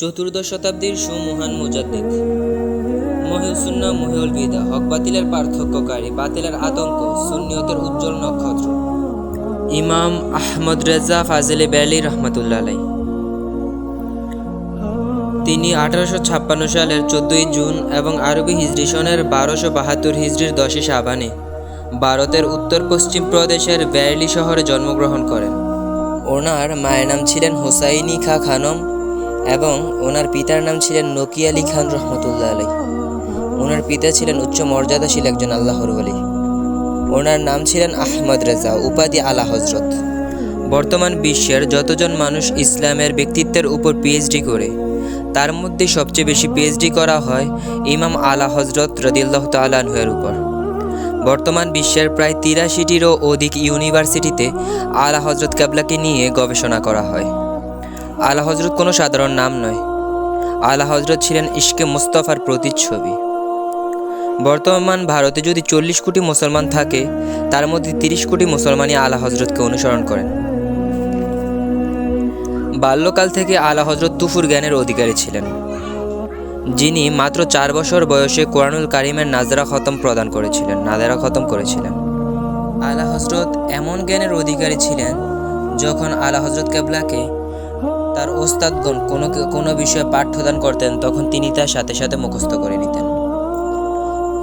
চতুর্দশ শতাব্দীর সুমহান মুজাদ্দিদ, মহিউস সুন্নাহ মহিউল বিদা, হক বাতিলের পার্থক্যকারী, বাতিলের আতঙ্ক, সুন্নিয়তের উজ্জ্বল নক্ষত্র, ইমাম আহমদ রেজা ফাজিলে বেরলি রহমতুল্লাহ আলাইহ। তিনি 1856 সালের 14 জুন এবং আরবি হিজরি সনের 1272 হিজরির 10 শাবানে ভারতের উত্তর পশ্চিম প্রদেশের বেরলি শহরে জন্মগ্রহণ করেন। ওনার মায়ের নাম ছিলেন হোসাইনি খা খানম এবং ওনার পিতার নাম ছিলেন নকি আলী খান রহমতুল্লাহ আলাইহ। ওনার পিতা ছিলেন উচ্চ মর্যাদাশীল একজন আল্লাহর ওলি। ওনার নাম ছিলেন আহমদ রেজা, উপাধি আলা হজরত। বর্তমান বিশ্বের যতজন মানুষ ইসলামের ব্যক্তিত্বের উপর পিএইচডি করে, তার মধ্যে সবচেয়ে বেশি পিএইচডি করা হয় ইমাম আলা হজরত রাদিয়াল্লাহু তাআলা আনহুর উপর। বর্তমান বিশ্বের প্রায় 83টিরও অধিক ইউনিভার্সিটিতে আলা হজরত কেবলাকে নিয়ে গবেষণা করা হয়। আলা হজরত কোনো সাধারণ নাম নয়। আলা হজরত ছিলেন ইশকে মুস্তাফার প্রতিচ্ছবি। বর্তমান ভারতে যদি 40 কোটি মুসলমান থাকে, তার মধ্যে 30 কোটি মুসলমানই আলা হজরতকে অনুসরণ করেন। বাল্যকাল থেকে আলা হজরত তুফুর জ্ঞানের অধিকারী ছিলেন, যিনি মাত্র 4 বছর বয়সে কোরআনুল কারিমের নাজরা খতম করেছিলেন। আলা হজরত এমন জ্ঞানের অধিকারী ছিলেন, যখন আলা হজরত কেবলাকে তার ওস্তাদগণ কোনো বিষয়ে পাঠ্যদান করতেন, তখন তিনি তার সাথে সাথে মুখস্থ করে নিতেন।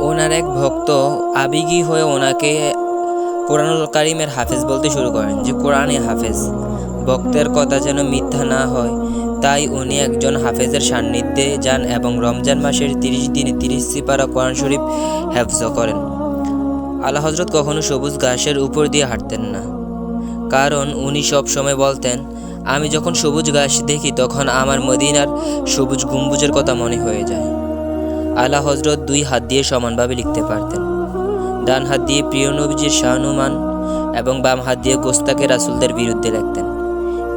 ওনার এক ভক্ত আবেগী হয়ে ওনাকে কোরআনুল কারিমের হাফেজ বলতে শুরু করেন, যে কোরআনে হাফেজ। ভক্তের কথা যেন মিথ্যা না হয়, তাই উনি একজন হাফেজের সান্নিধ্যে যান এবং রমজান মাসের 30 দিনে 30 পারা কোরআন শরীফ হেফজ করেন। আলা হজরত কখনো সবুজ ঘাসের উপর দিয়ে হাঁটতেন না, কারণ উনি সব সময় বলতেন, আমি যখন সবুজ ঘাস দেখি তখন আমার মদিনার সবুজ গম্বুজের কথা মনে হয়ে যায়। আলা হজরত 2 হাত দিয়ে সমানভাবে লিখতে পারতেন। ডান হাত দিয়ে প্রিয় নবীজির শানুমান এবং বাম হাত দিয়ে গোস্তাকে রাসূলদের বিরুদ্ধে লিখতেন।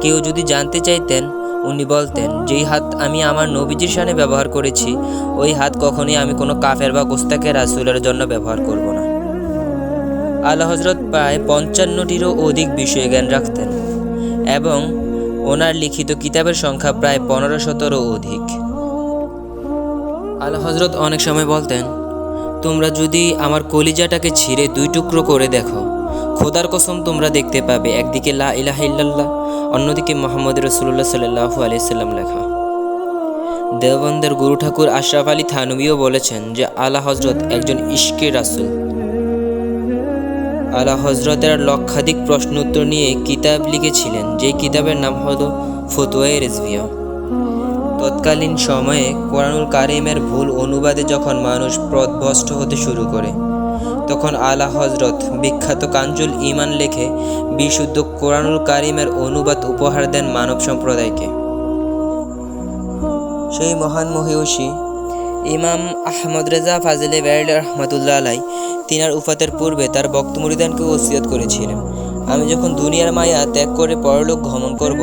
কেউ যদি জানতে চাইতেন, উনি বলতেন, যেই হাত আমি আমার নবীজির শানে ব্যবহার করেছি, ওই হাত কখনোই আমি কোনো কাফের বা গোস্তাকে রাসূলের জন্য ব্যবহার করব না। আলা হজরত প্রায় 55টিরও অধিক বিষয় জ্ঞান রাখতেন এবং ওনার লিখিত কিতাবের সংখ্যা প্রায় 1500-ও অধিক। আলা হজরত অনেক সময় বলতেন, তোমরা যদি আমার কলিজাটাকে ছিঁড়ে 2 টুকরো করে দেখো, খোদার কসম তোমরা দেখতে পাবে একদিকে লা ইলাহা ইল্লাল্লাহ, অন্যদিকে মুহাম্মদ রাসূলুল্লাহ সাল্লাল্লাহু আলাইহি সাল্লাম লেখা। দেওবন্দের গুরু ঠাকুর আশরাফ আলী থানভীও বলেছেন যে আলা হজরত একজন ইশকে রাসূল। আলা হজরতের লক্ষাধিক প্রশ্ন উত্তর নিয়ে কিতাব লিখেছিলেন, যে কিতাবের নাম হলো ফতোয়ায়ে রিজভিয়া। তৎকালীন সময়ে কোরআনুল কারিমের ভুল অনুবাদে যখন মানুষ পথভ্রষ্ট হতে শুরু করে, তখন আলা হজরত বিখ্যাত কানজুল ঈমান লেখে বিশুদ্ধ কোরআনুল কারিমের অনুবাদ উপহার দেন মানব সম্প্রদায়কে। সেই মহান মহিয়সী ইমাম আহমদ রেজা ফাজিলে বেরলি রহমতুল্লাহ আলাইহ তিনার উফাতের পূর্বে তার ভক্ত মুরিদানকে ওসিয়ত করেছিলেন, আমি যখন দুনিয়ার মায়া ত্যাগ করে পরলোক গমন করব,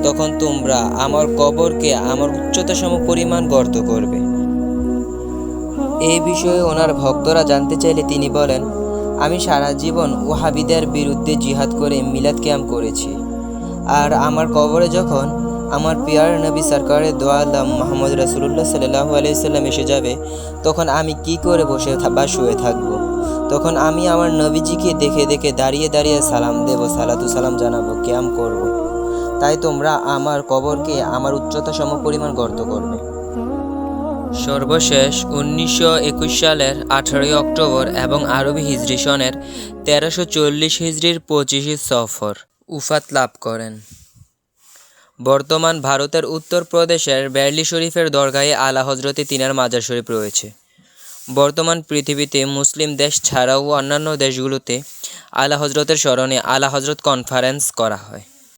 তখন তোমরা আমার কবরকে আমার উচ্চতা সম পরিমাণ গর্ত করবে। এই বিষয়ে ওনার ভক্তরা জানতে চাইলে তিনি বলেন, আমি সারা জীবন ওয়াহাবিদের বিরুদ্ধে জিহাদ করে মিলাদ কিয়াম করেছি, আর আমার কবরে যখন আমার পিয়ার নবী সরকারের দো আলম মুহাম্মদ রাসূলুল্লাহ সাল্লাল্লাহু আলাইহি সাল্লাম এসে যাবে, তখন আমি কি করে বসে বা শুয়ে থাকবো? তখন আমি আমার নবীজিকে দেখে দেখে দাঁড়িয়ে দাঁড়িয়ে সালাম দেব, সালাতু সালাম জানাবো, কিয়াম করব। তাই তোমরা আমার কবরকে আমার উচ্চতা সম পরিমাণ গর্ত করবে। সর্বশেষ 1921 সালের 18 অক্টোবর এবং আরবি হিজরি সনের 1340 হিজরির 25 সফর উফাত লাভ করেন। বর্তমান ভারতের উত্তর প্রদেশের বেরলি শরীফের দরগাহে আলা হজরতে তিনার মাজার শরীফ রয়েছে। বর্তমান পৃথিবীতে মুসলিম দেশ ছাড়াও অন্যান্য দেশগুলোতে আলা হজরতের স্মরণে আলা হজরত কনফারেন্স করা হয়।